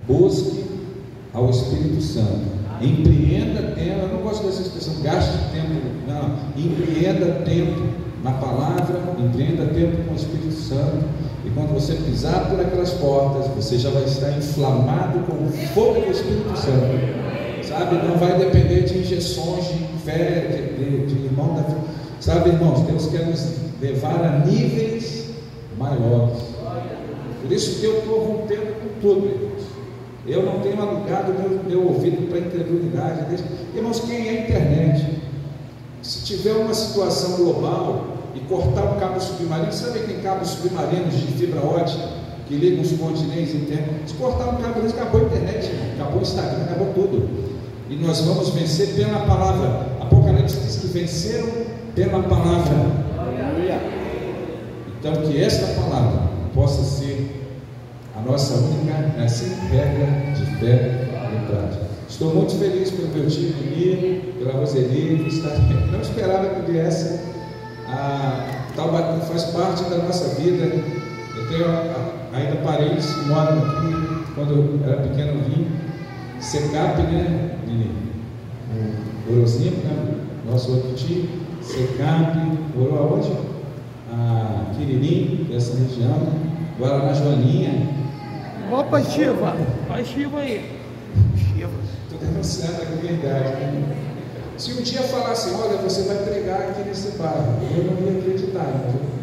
Busque ao Espírito Santo. Empreenda tempo. Eu não gosto dessa expressão, gaste tempo. Não, empreenda tempo na palavra, empreenda tempo com o Espírito Santo. E quando você pisar por aquelas portas, você já vai estar inflamado com o fogo do Espírito Santo. Sabe, não vai depender de injeções de fé, de irmão da fé. Sabe, irmãos, Deus quer nos levar a níveis maiores. Por isso que eu estou rompendo com tudo, irmãos. Eu não tenho alugado meu ouvido para incredulidade. Irmãos, quem é internet? Se tiver uma situação global e cortar um cabo submarino, sabe que tem cabos submarinos de fibra ótica que ligam os continentes internos? Se cortar um cabo desse, acabou a internet, irmão. Acabou o Instagram, acabou tudo. E nós vamos vencer pela palavra. Apocalipse diz que venceram pela palavra. Então, que esta palavra possa ser a nossa única regra de fé e prática. Estou muito feliz pelo meu time amigo, pela Roseli, que não esperava que viesse. Faz parte da nossa vida. Eu tenho ainda parentes que moram aqui. Quando eu era pequeno, eu vim. Secap, né? O Orozinho, né? Nosso outro tio. Secap, morou aonde? Quiririm, dessa região. Agora na Joaninha. Opa, Chiva! Vai, Chiva aí! Chiva! Estou denunciando a minha idade. Né? Se um dia falasse, olha, você vai pregar aqui nesse bairro, eu não ia acreditar.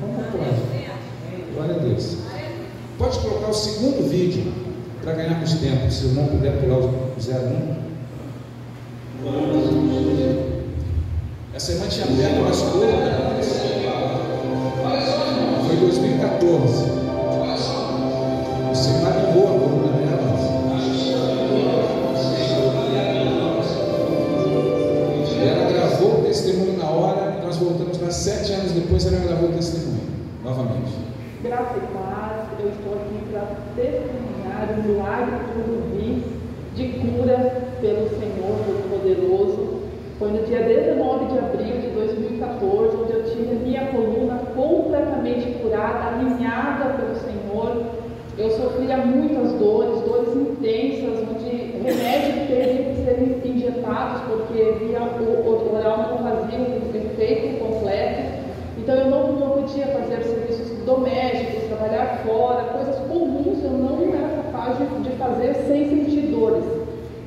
Como pode? Glória a Deus. Pode colocar o segundo vídeo para ganharmos tempo, se eu não puder pular o 01. Essa irmã tinha perna mais curta. Foi em 2014. Você marimou a coluna dela. Ela gravou o testemunho na hora e nós voltamos lá 7 anos depois. Ela gravou o testemunho novamente. Graça e paz, eu estou aqui para testemunhar o milagre que eu vi de cura pelo Senhor Todo-Poderoso. Foi no dia 19 de abril de 2014, onde eu tive minha coluna completamente curada, alinhada pelo Senhor. Eu sofria muitas dores intensas, onde remédios teriam que ser injetados, porque via o oral não fazia o efeito completo. Então eu não podia fazer serviços domésticos, trabalhar fora, coisas comuns eu não era capaz de fazer sem sentir dores.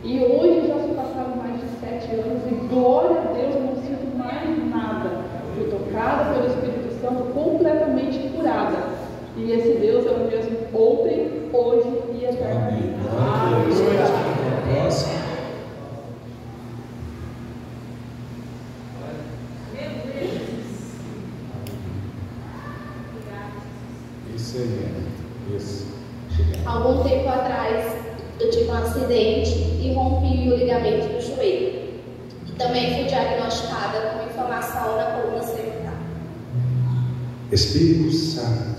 E hoje já se passaram mais de 7 anos e glória a Deus, eu não sinto mais nada. Fui tocada pelo Espírito Santo, completamente curada. E esse Deus é o mesmo ontem, hoje e eternamente. Isso aí, isso. Algum tempo atrás, eu tive um acidente e rompi o ligamento do joelho. E também fui diagnosticada com inflamação na coluna cervical. Espírito Santo,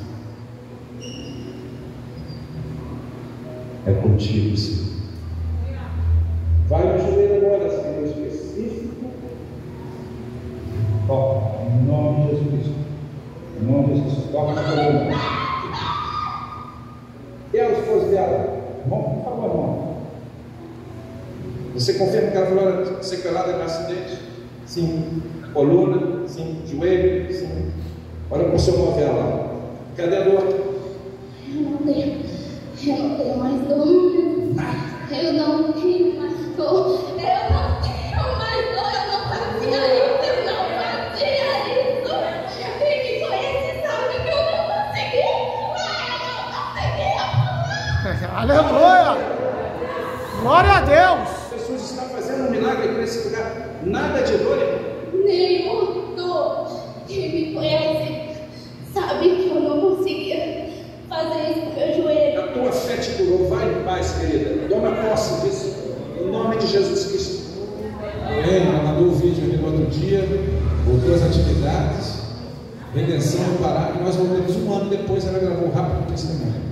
é contigo, Senhor. Vai no joelho agora, Senhor, específico. Toca, em nome de Jesus Cristo. Em nome de Jesus, toca na coluna. E a esposa dela? Irmão, por favor, irmão. Você confirma que ela foi sequelada no acidente? Sim. Coluna? Sim. Joelho? Sim. Olha para o seu móvel lá. Cadê a dor? Eu não tenho mais dor. Eu não tenho mais dor. Eu não fazia isso. Eu não fazia isso. Quem me conhece sabe que eu não conseguia falar. Aleluia! Glória a Deus! As pessoas estão fazendo um milagre aqui nesse lugar. Nada de dor, irmão. Nenhum dor. Quem me conhece sabe que eu não conseguia fazer isso com meu joelho. A tua fé te curou. Vai em paz, querida. Toma posse disso. Em nome de Jesus Cristo. Amém. Ela mandou o vídeo ali no outro dia. Voltou às atividades. Redenção no Pará. E nós voltamos 1 ano depois. Ela gravou rápido o testemunho.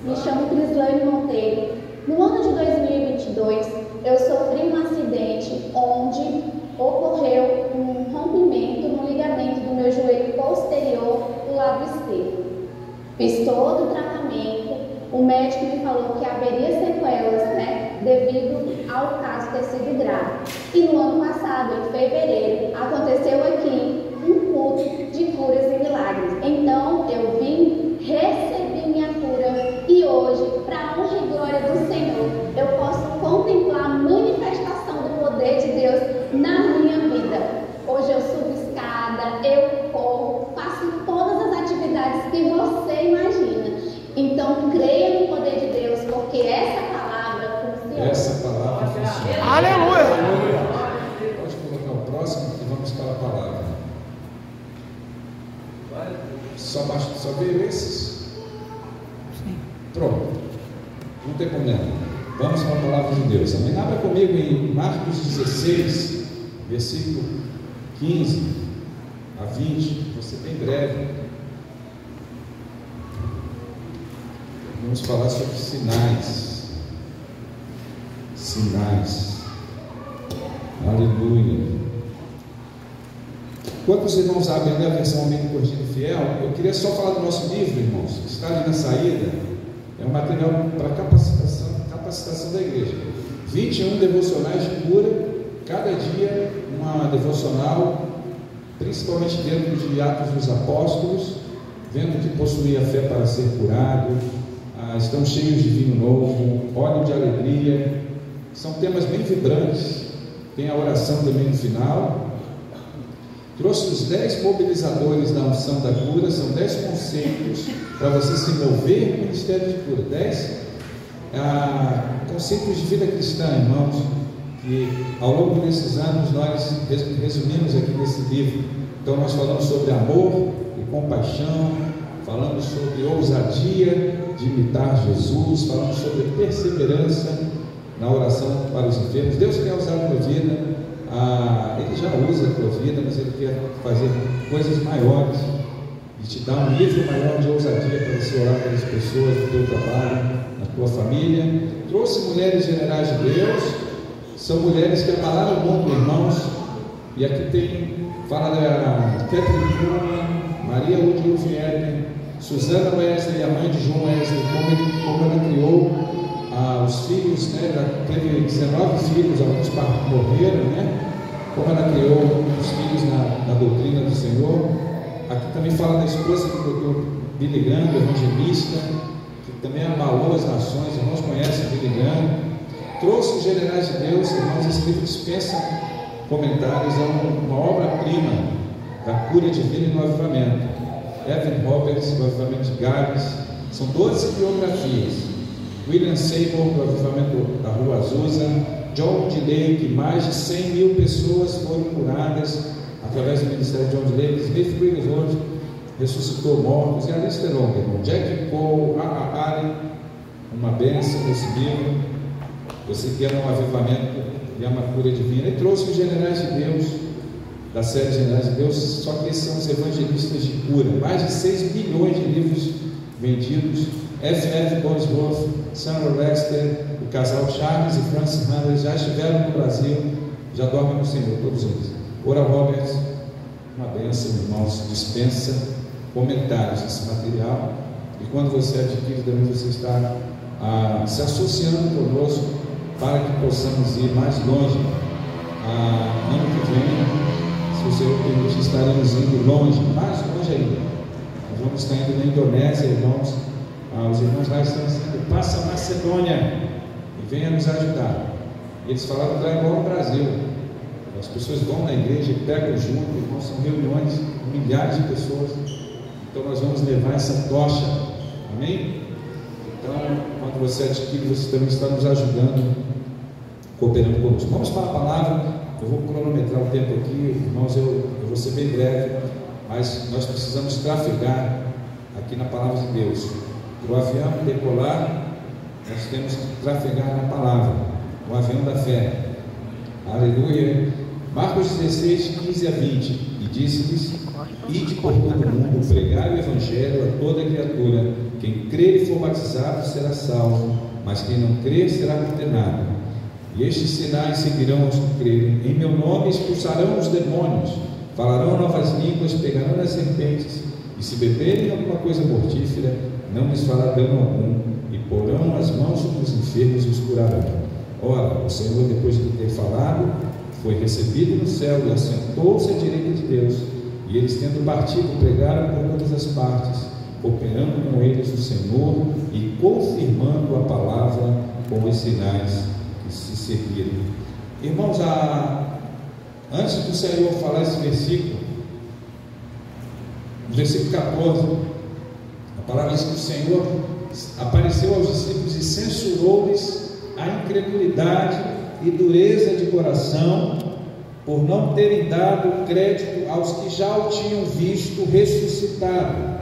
Me chamo Crislane Monteiro. No ano de 2022, eu sofri um acidente onde ocorreu um rompimento no ligamento do meu joelho posterior do lado esquerdo. Fiz todo o tratamento o médico me falou que haveria sequelas, né, devido ao caso ter sido grave. E no ano passado, em fevereiro, aconteceu aqui um culto de curas e milagres. Então, eu vim, recebi minha cura e hoje, para a honra e glória do Senhor, eu posso contemplar a manifestação do poder de Deus na minha vida. Hoje eu subo escada, eu corro, faço todas as atividades que você imagina. Então, creia no poder de Deus, porque essa palavra funciona. Essa palavra funciona. Aleluia! Pode colocar o próximo e vamos para a palavra. Só ver esses? Sim. Pronto. Não tem problema. Vamos para a palavra de Deus. Amém? Abra comigo em Marcos 16, versículo 15 a 20. Vou ser bem breve. Vamos falar sobre sinais. Sinais. Aleluia. Enquanto os irmãos abrem a versão Almeida Corrigida e Fiel, eu queria só falar do nosso livro, irmãos, que está ali na saída. É um material para capacitação da igreja. 21 devocionais de cura, cada dia uma devocional, principalmente dentro de Atos dos Apóstolos, vendo que possuía fé para ser curado, estão cheios de vinho novo, óleo de alegria. São temas bem vibrantes. Tem a oração também no final. Trouxe os 10 mobilizadores da unção da cura. São 10 conceitos para você se mover no ministério de cura. 10 conceitos de vida cristã, irmãos, que ao longo desses anos nós resumimos aqui nesse livro. Então nós falamos sobre amor e compaixão, falamos sobre ousadia de imitar Jesus, falamos sobre perseverança na oração para os enfermos. Deus quer usar a tua vida, Ele já usa a tua vida, mas Ele quer fazer coisas maiores e te dar um nível maior de ousadia para você orar pelas pessoas do teu trabalho, na tua família. Trouxe mulheres generais de Deus, são mulheres que abalaram o mundo, irmãos, e aqui fala da Catherine Kuhlman, Maria Ludwig, Susana Wesley, a mãe de João Wesley, como ela criou os filhos, né? Teve 19 filhos, alguns morreram, né? Como ela criou os filhos na doutrina do Senhor. Aqui também fala da esposa do Dr. Billy Graham, evangelista, que também abalou as nações. Irmãos conhecem Billy Graham. Trouxe os generais de Deus, irmãos. Esse livro dispensa comentários, é uma obra-prima da cura divina e no avivamento. Evan Roberts, do avivamento de Gales. São 12 biografias. William Seymour, do avivamento da Rua Azusa. John DeLay, que mais de 100 mil pessoas foram curadas através do ministério de John DeLay. Smith Wigglesworth ressuscitou mortos, e a lista é longa, irmão. Jack Cole, Allen, uma bênção desse livro. Você quer um avivamento e uma cura divina. E trouxe os generais de Deus, da série Generais de Deus, só que esses são os evangelistas de cura. Mais de 6 milhões de livros vendidos. F.F. Bosworth, Sandra Lester, o casal Charles e Francis Handler já estiveram no Brasil, já dormem no Senhor, todos eles. Oral Roberts, uma bênção, irmãos, dispensa comentários desse material, e quando você adquire também, você está se associando conosco para que possamos ir mais longe. Ano que vem, se o Senhor permitir, estaremos indo longe, mais longe ainda. Nós vamos estar indo na Indonésia, irmãos. Os irmãos lá estão dizendo: passa a Macedônia e venha nos ajudar. E eles falaram que é igual ao Brasil. As pessoas vão na igreja e pegam junto, irmãos, são reuniões, milhares de pessoas. Então nós vamos levar essa tocha. Amém? Então, quando você adquire, você também está nos ajudando, cooperando conosco. Vamos para a palavra. Eu vou cronometrar o tempo aqui, irmãos. Eu vou ser bem breve, mas nós precisamos trafegar aqui na palavra de Deus. Para o avião decolar, nós temos que trafegar na palavra, o avião da fé. Aleluia. Marcos 16, 15 a 20. E disse-lhes: ide por todo o mundo, pregai o evangelho a toda criatura. Quem crer e for batizado será salvo, mas quem não crer será condenado. E estes sinais seguirão aos que crerem. Em meu nome expulsarão os demônios, falarão novas línguas, pegarão as serpentes, e se beberem alguma coisa mortífera, não lhes fará dano algum, e porão as mãos sobre os enfermos e os curarão. Ora, o Senhor, depois de ter falado, foi recebido no céu e assentou-se à direita de Deus. E eles, tendo partido, pregaram por todas as partes, operando com eles o Senhor e confirmando a palavra com os sinais que se seguiram. Irmãos, antes do Senhor falar esse versículo, no versículo 14, a palavra diz que o Senhor apareceu aos discípulos e censurou-lhes a incredulidade e dureza de coração, por não terem dado crédito aos que já o tinham visto ressuscitado.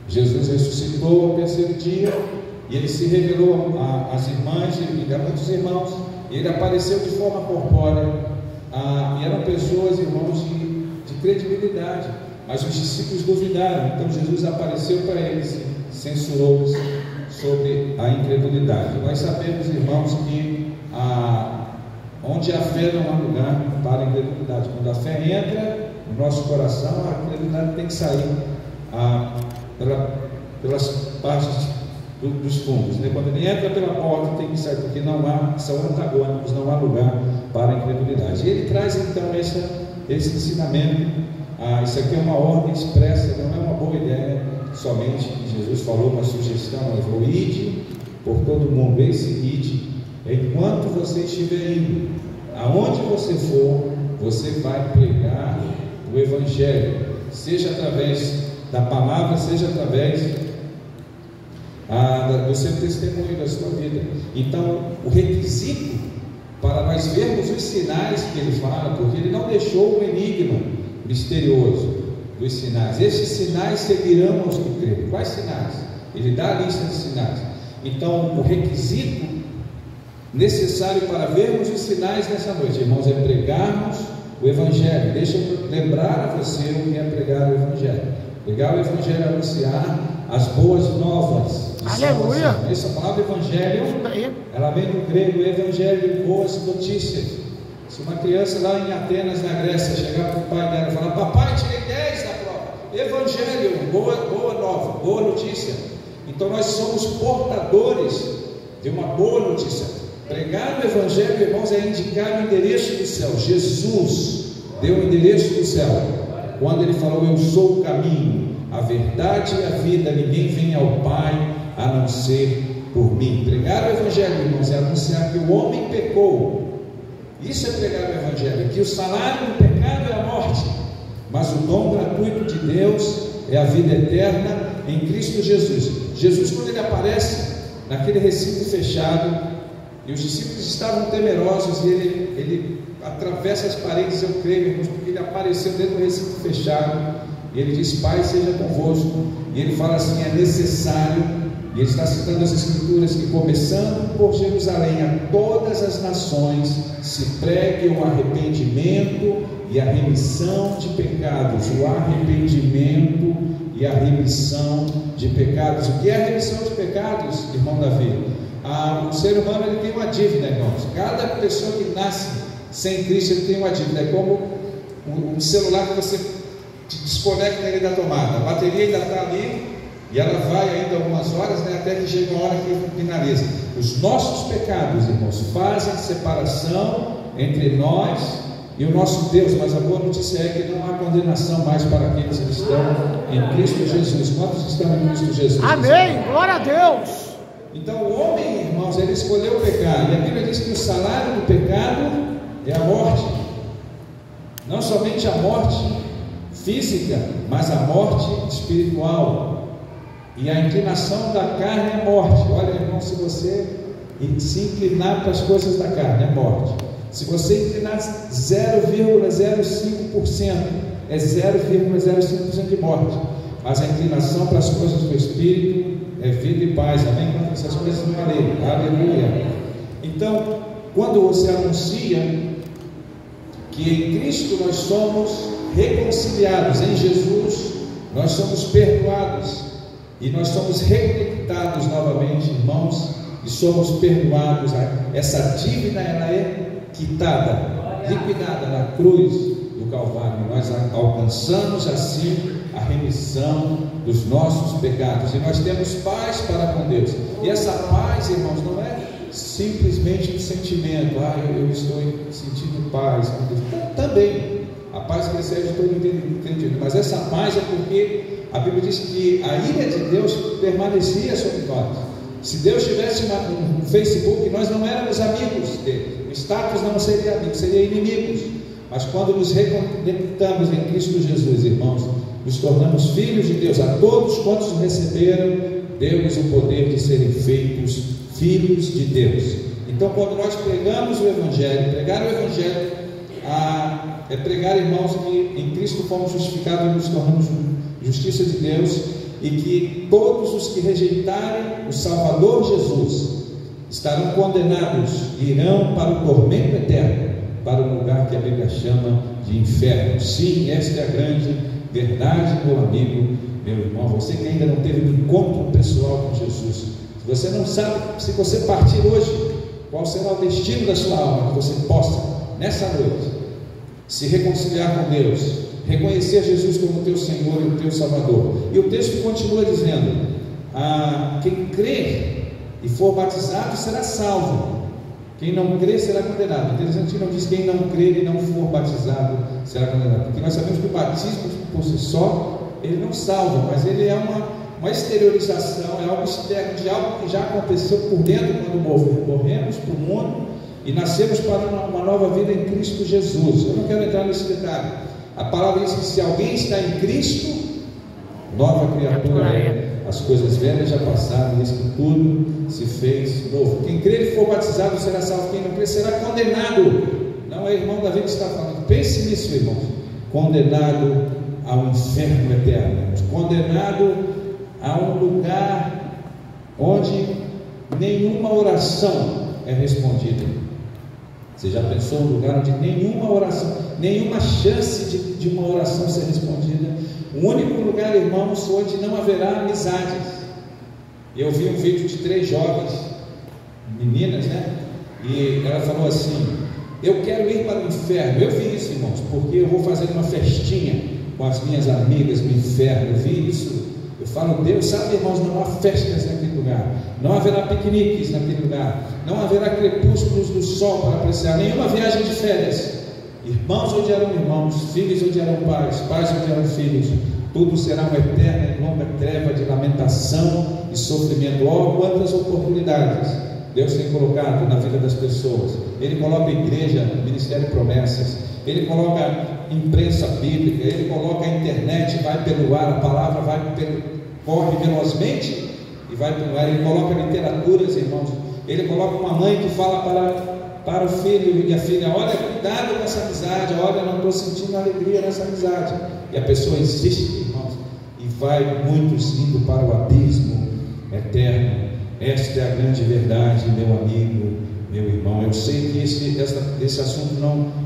Jesus ressuscitou ao terceiro dia, e ele se revelou às irmãs e a muitos irmãos, e ele apareceu de forma corpórea, e eram pessoas, irmãos, de credibilidade, mas os discípulos duvidaram. Então Jesus apareceu para eles e censurou-os sobre a incredulidade. Nós sabemos, irmãos, que onde a fé não há lugar para a incredulidade. Quando a fé entra no nosso coração, a incredulidade tem que sair pelas partes dos fundos, né? Quando ele entra pela porta, tem que sair, porque são antagônicos, não há lugar para a incredulidade. E ele traz então esse ensinamento. Isso aqui é uma ordem expressa, não é uma boa ideia somente. Jesus falou uma sugestão: ide por todo mundo, ide. Enquanto você estiver indo, aonde você for, você vai pregar o Evangelho, seja através da palavra, seja através do seu testemunho, da sua vida. Então, o requisito para nós vermos os sinais que ele fala, porque ele não deixou um enigma misterioso dos sinais. Esses sinais seguirão aos que crerem. Quais sinais? Ele dá a lista de sinais. Então, o requisito necessário para vermos os sinais nessa noite, irmãos, é pregarmos o Evangelho. Deixa eu lembrar a você o que é pregar o Evangelho. Pregar o Evangelho é anunciar as boas novas. Aleluia! Essa palavra Evangelho, ela vem do grego Evangelho, boas notícias. Se uma criança lá em Atenas, na Grécia, chegar para o pai dela e falar: papai, tirei 10 na prova, Evangelho, boa nova, boa notícia. Então nós somos portadores de uma boa notícia. Pregar o Evangelho, irmãos, é indicar o endereço do céu. Jesus deu o endereço do céu quando ele falou: eu sou o caminho, a verdade e a vida, ninguém vem ao Pai a não ser por mim. Pregar o Evangelho, irmãos, é anunciar que o homem pecou. Isso é pregar o Evangelho, que o salário do pecado é a morte, mas o dom gratuito de Deus é a vida eterna em Cristo Jesus. Jesus, quando ele aparece naquele recinto fechado, e os discípulos estavam temerosos, e ele atravessa as paredes, eu creio, irmãos, porque ele apareceu dentro do recinto fechado, e ele diz: Pai, seja convosco. E ele fala assim: é necessário, e ele está citando as Escrituras, que começando por Jerusalém, a todas as nações se pregue o arrependimento e a remissão de pecados. O arrependimento e a remissão de pecados. O que é a remissão de pecados, irmão Davi? O ser humano, ele tem uma dívida, irmãos. Cada pessoa que nasce sem Cristo, ele tem uma dívida. É como um celular que você desconecta ele da tomada. A bateria ainda está ali e ela vai ainda algumas horas, né, até que chega uma hora que finaliza. Os nossos pecados, irmãos, fazem separação entre nós e o nosso Deus. Mas a boa notícia é que não há condenação mais para aqueles que estão em Cristo Jesus. Quantos estão em Cristo Jesus? Amém, glória a Deus. Então o homem, irmãos, ele escolheu pecar, e a Bíblia diz que o salário do pecado é a morte. Não somente a morte física, mas a morte espiritual. E a inclinação da carne é morte. Olha, irmão, se você se inclinar para as coisas da carne, é morte. Se você inclinar 0,05%, é 0,05% de morte. Mas a inclinação para as coisas do Espírito é vida e paz. Amém? Quando essas coisas não valem. Aleluia. Então, quando você anuncia que em Cristo nós somos reconciliados, em Jesus nós somos perdoados, e nós somos reconectados novamente, irmãos, e somos perdoados. Essa dívida, ela é quitada, liquidada na cruz do Calvário. Nós alcançamos assim a remissão dos nossos pecados, e nós temos paz para com Deus. E essa paz, irmãos, não é simplesmente um sentimento, eu estou sentindo paz com Deus. Também, a paz que excede todo entendimento, mas essa paz é porque a Bíblia diz que a ira de Deus permanecia sobre nós. Se Deus tivesse um Facebook, nós não éramos amigos dele, o status não seria amigo, seria inimigos. Mas quando nos reconectamos em Cristo Jesus, irmãos, nos tornamos filhos de Deus. A todos quantos o receberam, deu-nos o poder de serem feitos filhos de Deus. Então, quando nós pregamos o Evangelho, pregar o Evangelho é pregar, irmãos, que em Cristo fomos justificados e nos tornamos justiça de Deus, e que todos os que rejeitarem o Salvador Jesus estarão condenados e irão para o tormento eterno, para o lugar que a Bíblia chama de inferno. Sim, esta é a grande verdade, meu amigo, meu irmão. Você que ainda não teve um encontro pessoal com Jesus, se você não sabe, se você partir hoje, qual será o destino da sua alma, que você possa, nessa noite, se reconciliar com Deus, reconhecer Jesus como teu Senhor e o teu Salvador. E o texto continua dizendo: quem crer e for batizado será salvo, quem não crer será condenado. Interessante que não diz quem não crer e não for batizado será condenado, porque nós sabemos que o batismo por si só, ele não salva, mas ele é uma exteriorização, é algo externo de algo que já aconteceu por dentro, quando morremos para o mundo e nascemos para uma nova vida em Cristo Jesus. Eu não quero entrar nesse detalhe. A palavra diz que se alguém está em Cristo, nova criatura é. As coisas velhas já passaram, diz que tudo se fez novo. Quem crer e for batizado será salvo, quem não crer será condenado. Não é irmão Davi que está falando. Pense nisso, irmãos. Condenado ao inferno eterno, condenado a um lugar onde nenhuma oração é respondida. Você já pensou um lugar onde nenhuma oração, nenhuma chance de uma oração ser respondida? O único lugar, irmãos, onde não haverá amizades. Eu vi um vídeo de 3 jovens, meninas, né? E ela falou assim: eu quero ir para o inferno. Eu vi isso, irmãos, porque eu vou fazer uma festinha com as minhas amigas no inferno. Eu vi isso. Eu falo, Deus, sabe, irmãos, não há festas naquele lugar, não haverá piqueniques naquele lugar, não haverá crepúsculos do sol para apreciar, nenhuma viagem de férias. Irmãos odiarão irmãos, filhos odiarão pais, pais odiarão filhos. Tudo será uma eterna e longa treva de lamentação e sofrimento. Oh, quantas oportunidades Deus tem colocado na vida das pessoas. Ele coloca a igreja, Ministério Promessas, Ele coloca imprensa bíblica, Ele coloca a internet, vai pelo ar, a palavra corre velozmente e vai pelo ar. Ele coloca literaturas, irmãos. Ele coloca uma mãe que fala para o filho e a filha: olha, cuidado com essa amizade, olha, eu não estou sentindo alegria nessa amizade. E a pessoa insiste, irmãos, e vai muitos indo para o abismo eterno. Esta é a grande verdade, meu amigo, meu irmão. Eu sei que esse assunto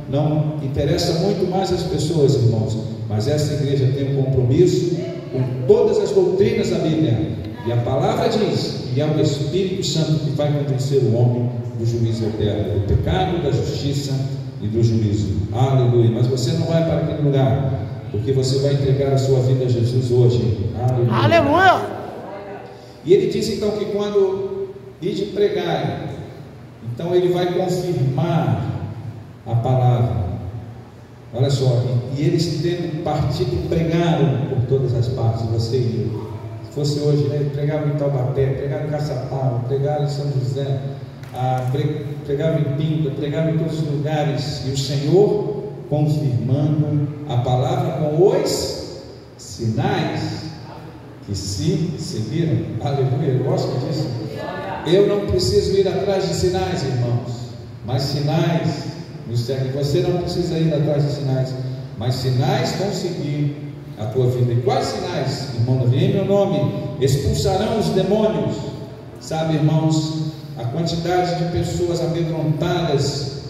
não interessa muito mais as pessoas, irmãos, mas essa igreja tem um compromisso com todas as doutrinas da Bíblia, e a palavra diz, e é o Espírito Santo que vai convencer o homem do juízo eterno, do pecado, da justiça e do juízo. Aleluia. Mas você não vai para aquele lugar, porque você vai entregar a sua vida a Jesus hoje. Aleluia. Aleluia. E ele diz então que quando ide pregar, então ele vai confirmar a palavra. Olha só, e eles tendo partido pregaram por todas as partes. Você ia, se fosse hoje, né? Pregaram em Taubaté, pregaram em Caçapava, pregaram em São José, pregaram em Pinda, pregaram em todos os lugares, e o Senhor confirmando a palavra com os sinais que se seguiram. Aleluia, eu gosto disso. Eu não preciso ir atrás de sinais, irmãos, mas sinais nos seguem. Você não precisa ir atrás de sinais, mas sinais vão seguir a tua vida. E quais sinais, irmão Davi? Em meu nome expulsarão os demônios. Sabe, irmãos, a quantidade de pessoas amedrontadas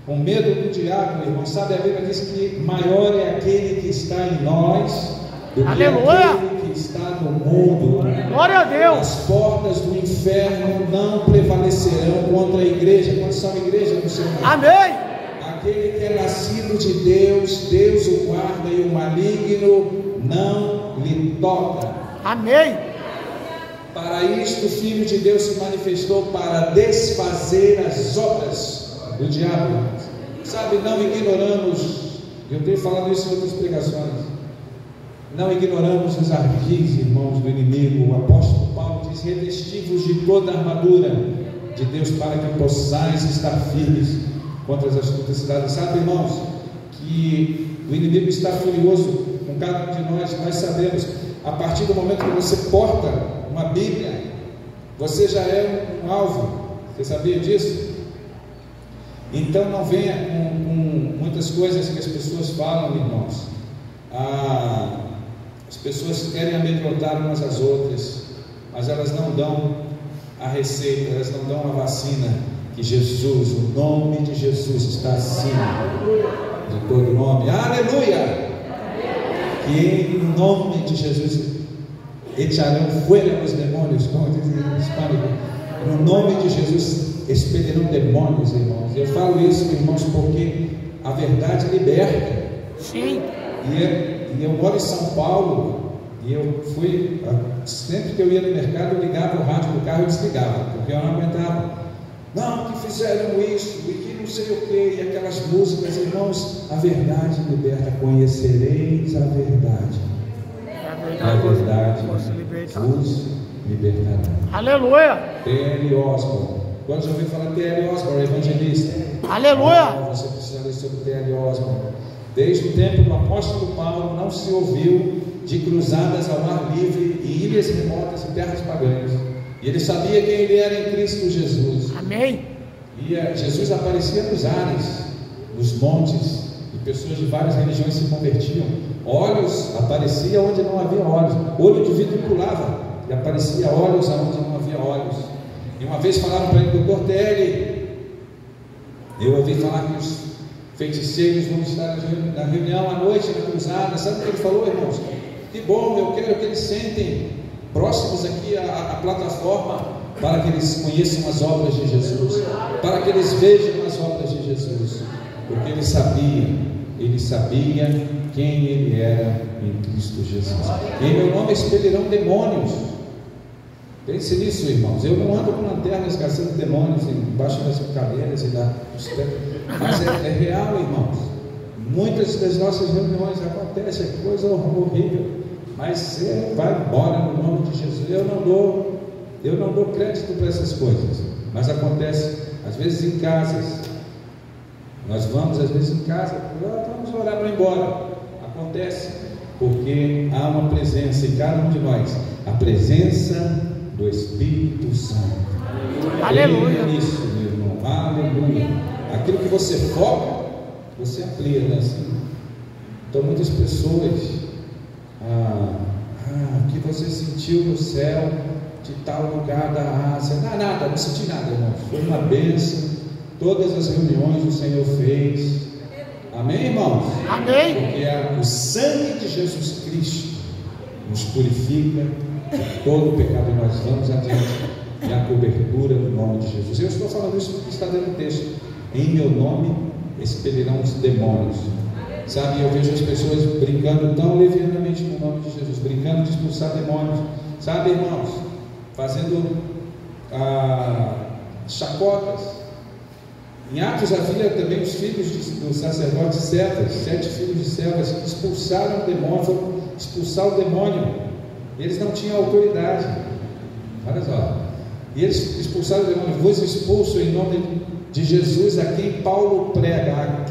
com medo do diabo, irmão. Sabe, a Bíblia diz que maior é aquele que está em nós do que aquele que está no mundo. Glória a Deus. As portas do inferno não prevalecerão contra a igreja. Quando são igreja do Senhor. Amém. Aquele que é nascido de Deus, Deus o guarda, e o maligno não lhe toca. Amém. Para isto o Filho de Deus se manifestou, para desfazer as obras do diabo. Sabe, não ignoramos, eu tenho falado isso em outras pregações, não ignoramos os ardis, irmãos, do inimigo. O apóstolo Paulo diz: revestivos de toda a armadura de Deus, para que possais estar firmes contra as astutas cidades. Sabe, irmãos, que o inimigo está furioso com cada um de nós sabemos, a partir do momento que você porta uma Bíblia, você já é um alvo. Você sabia disso? Então não venha com muitas coisas que as pessoas falam, irmãos. As pessoas querem amedrontar umas às outras, mas elas não dão a receita, elas não dão a vacina, que Jesus, o nome de Jesus está acima de todo nome. Aleluia! Que no nome de Jesus echarão fora os demônios, como dizem em hispânico. No nome de Jesus expelirão demônios, irmãos. Eu falo isso, irmãos, porque a verdade liberta. Sim. E eu moro em São Paulo, e eu fui, sempre que eu ia no mercado, eu ligava o rádio do carro e desligava, porque eu não aguentava. Não, que fizeram isso, e que não sei o que, e aquelas músicas, irmãos. A verdade liberta. Conhecereis a verdade. A verdade vos libertará. Aleluia. T.L. Osborne. Quando já ouviu falar T.L. Osborne, evangelista? Aleluia. Você precisa ler sobre T.L. Osborne. Desde o tempo do apóstolo Paulo, não se ouviu de cruzadas ao ar livre e ilhas remotas e terras pagãs. E ele sabia quem ele era em Cristo Jesus. Amém. E Jesus aparecia nos ares, nos montes, e pessoas de várias religiões se convertiam. Olhos, aparecia onde não havia olhos. Olho de vidro pulava, e aparecia olhos onde não havia olhos. E uma vez falaram para ele: doutor T.L., eu ouvi falar que os feiticeiros vão estar na reunião à noite, na cruzada. Sabe o que ele falou, irmãos? Que bom, eu quero que eles sentem próximos aqui à plataforma, para que eles conheçam as obras de Jesus, para que eles vejam as obras de Jesus, porque ele sabia quem ele era em Cristo Jesus. Em meu nome expelirão demônios. Pense nisso, irmãos. Eu não ando com lanternas caçando demônios embaixo das cadeiras e dos templos, mas é real, irmãos. Muitas das nossas reuniões acontecem, é coisa horrível, mas você vai embora no nome de Jesus. Eu não dou crédito para essas coisas, mas acontece às vezes em casas. Nós vamos às vezes em casa, vamos orar para ir embora. Acontece porque há uma presença em cada um de nós, a presença do Espírito Santo. Aleluia. Isso, meu irmão. Aleluia. Aquilo que você foca, você amplia, né? Assim. Então muitas pessoas, o que você sentiu no céu de tal lugar da Ásia? Não senti nada, irmão. Foi uma bênção. Todas as reuniões o Senhor fez. Amém, irmãos? Amém. Porque o sangue de Jesus Cristo nos purifica de todo o pecado, e nós vamos adiante na cobertura do nome de Jesus. Eu estou falando isso porque está dentro do texto. Em meu nome expelirão os demônios. Sabe, eu vejo as pessoas brincando tão levianamente no nome de Jesus, brincando de expulsar demônios. Sabe, irmãos, fazendo chacotas. Em Atos havia também os filhos do sacerdote Cetas, 7 filhos de Cetas, que expulsaram o demônio, foram expulsar o demônio. Eles não tinham autoridade. Olha só. E eles expulsaram o demônio. Vos expulso em nome de Jesus, a quem Paulo prega.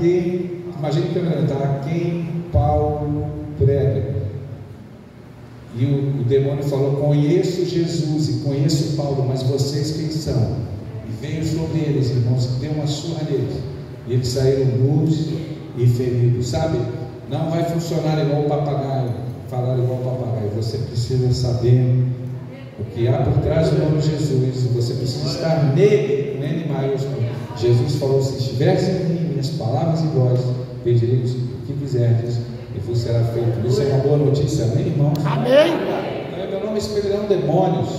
Imagine que a quem Paulo prega. E o demônio falou: conheço Jesus e conheço Paulo, mas vocês quem são? E veio sobre eles, irmãos, deu uma surra neles, e eles saíram nus e feridos. Sabe, não vai funcionar igual o papagaio, falar igual o papagaio. Você precisa saber o que há por trás do nome de Jesus. Você precisa estar nele, com N maiúsculo. Jesus falou: se estiveres em mim, minhas palavras e vós pedireis o que quiserdes, e vos será feito. Isso é uma boa notícia, amém, irmãos? Amém. Em meu nome expelirão demônios,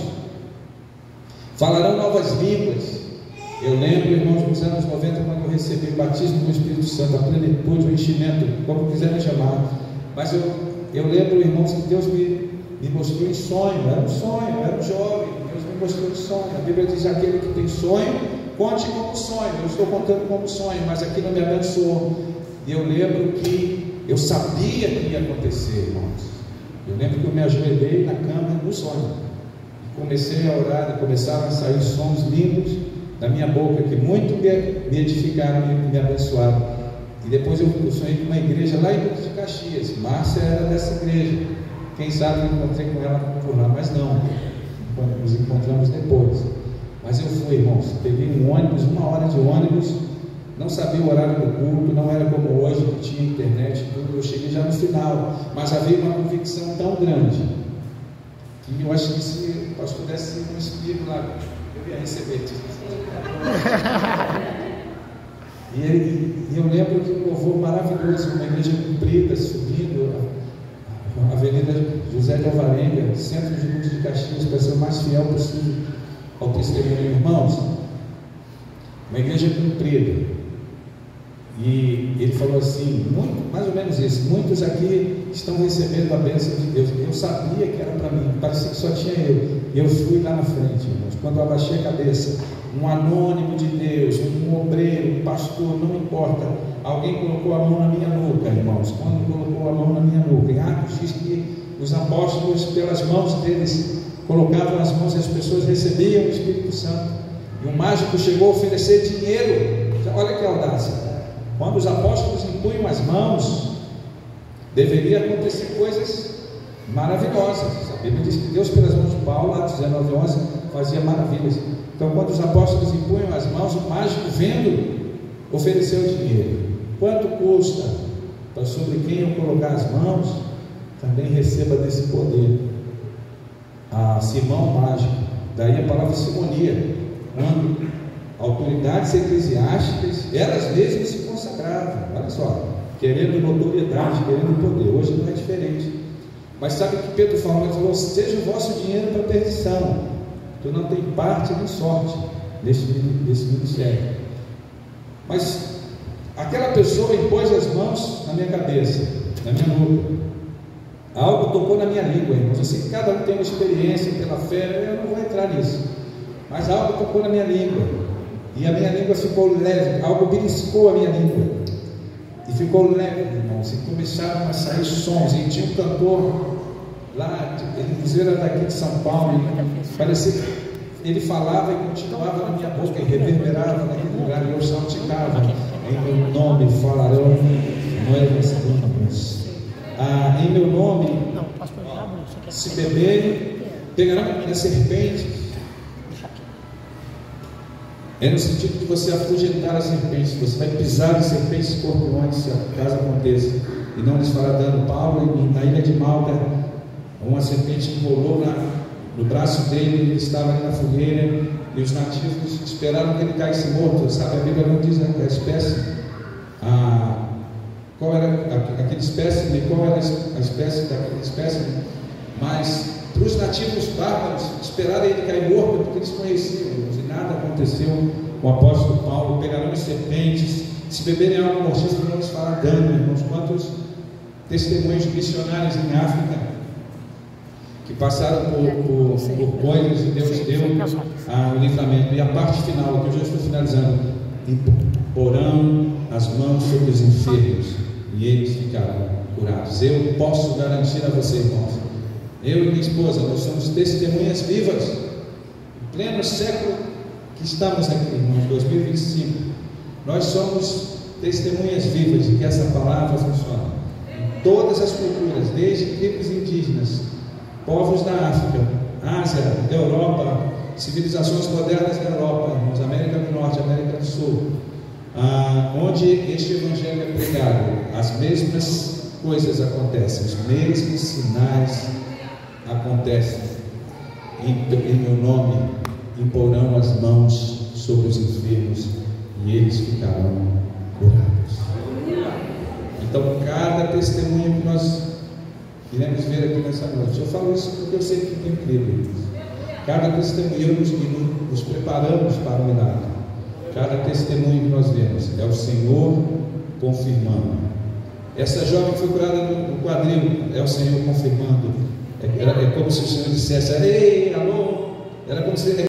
falarão novas línguas. Eu lembro, irmãos, nos anos 90, quando eu recebi o batismo do Espírito Santo, a plenitude, o enchimento, como quiserem chamar. Mas eu lembro, irmãos, que Deus me me mostrou em sonho, era um jovem, Deus me mostrou em sonho. A Bíblia diz: aquele que tem sonho, conte como sonho. Eu estou contando como sonho, mas aqui não me abençoou. E eu lembro que eu sabia que ia acontecer, irmãos. Eu lembro que eu me ajoelhei na cama no sonho, comecei a orar, e começaram a sair sons lindos da minha boca, que muito me edificaram e me abençoaram. E depois eu sonhei com uma igreja lá em Duque de Caxias. Márcia era dessa igreja. Quem sabe eu encontrei com ela por lá, mas não, nos encontramos depois. Mas eu fui, irmãos, peguei um ônibus, 1 hora de ônibus, não sabia o horário do culto, não era como hoje, que tinha internet e tudo. Eu cheguei já no final, mas havia uma convicção tão grande, que eu acho que se o pastor desse um espírito lá, eu ia receber. E eu lembro que um louvor maravilhoso, uma igreja comprida, subindo a Avenida José de Alvarenga, centro de Duque de Caxias, para ser o mais fiel possível ao testemunho, irmãos. Uma igreja comprida. E ele falou assim, mais ou menos isso: muitos aqui estão recebendo a bênção de Deus. Eu sabia que era para mim, parecia que só tinha eu. E eu fui lá na frente, irmãos. Quando eu abaixei a cabeça, um anônimo de Deus, um obreiro, um pastor, não importa, alguém colocou a mão na minha nuca, irmãos. Quando colocou a mão na minha nuca, em Atos diz que os apóstolos, pelas mãos deles, colocavam as mãos e as pessoas recebiam o Espírito Santo. E o mágico chegou a oferecer dinheiro. Olha que audácia. Quando os apóstolos impunham as mãos, deveria acontecer coisas maravilhosas. A Bíblia diz que Deus, pelas mãos de Paulo, Atos 19:11, fazia maravilhas. Então, quando os apóstolos impunham as mãos, o mágico, vendo, ofereceu dinheiro. Quanto custa? Para sobre quem eu colocar as mãos, também receba desse poder. Simão mágico, daí a palavra simonia, quando autoridades eclesiásticas, elas mesmas se consagravam, olha só, querendo notoriedade, querendo poder. Hoje não é diferente. Mas sabe o que Pedro falou? Ele falou: seja o vosso dinheiro para perdição, tu não tem parte nem sorte nesse ministério. Mas aquela pessoa impôs as mãos na minha cabeça, na minha nuca. Algo tocou na minha língua, irmãos. Eu sei que cada um tem uma experiência pela fé, eu não vou entrar nisso. Mas algo tocou na minha língua, e a minha língua ficou leve. Algo beliscou a minha língua e ficou leve, irmãos. E começaram a sair sons. E tinha um cantor lá, ele era daqui de São Paulo, e parecia que ele falava e continuava na minha boca, e reverberava naquele lugar, e eu saltitava: em meu nome falarão novas línguas. Em meu nome se beberem, pegarão as serpentes. É no sentido de você afugentar as serpentes. Você vai pisar em serpentes e escorpiões, se acaso aconteça, e não lhes fará dano. Paulo, na ilha de Malta, uma serpente enrolou no braço dele, ele estava ali na fogueira, e os nativos esperaram que ele caísse morto. Sabe, a Bíblia não diz a espécie, qual era aquele espécime, qual era a espécie daquele espécime, mas para os nativos bárbaros esperarem ele cair morto, porque eles conheciam, e nada aconteceu. O apóstolo Paulo: pegarão as serpentes, se beberem algo mortífero não lhes fará dano, irmãos. Quantos testemunhos missionários em África que passaram por coisas, e Deus deu o livramento. E a parte final, que eu já estou finalizando: porão as mãos sobre os enfermos e eles ficarão curados. Eu posso garantir a você, irmãos, eu e minha esposa, nós somos testemunhas vivas, em pleno século que estamos aqui, irmãos, 2025, nós somos testemunhas vivas de que essa palavra funciona em todas as culturas, desde tribos indígenas, povos da África, Ásia, Europa, civilizações modernas da Europa, irmãos, América do Norte, América do Sul, onde este evangelho é pregado, as mesmas coisas acontecem, os mesmos sinais acontecem. Em meu nome imporão as mãos sobre os enfermos e eles ficarão curados. Então, cada testemunho que nós iremos ver aqui nessa noite, eu falo isso porque eu sei que tem incrível. Cada testemunho nos preparamos para o milagre. Cada testemunho que nós vemos é o Senhor confirmando. Essa jovem foi curada no quadril, é o Senhor confirmando. É como se o Senhor dissesse: ei, alô. Era como se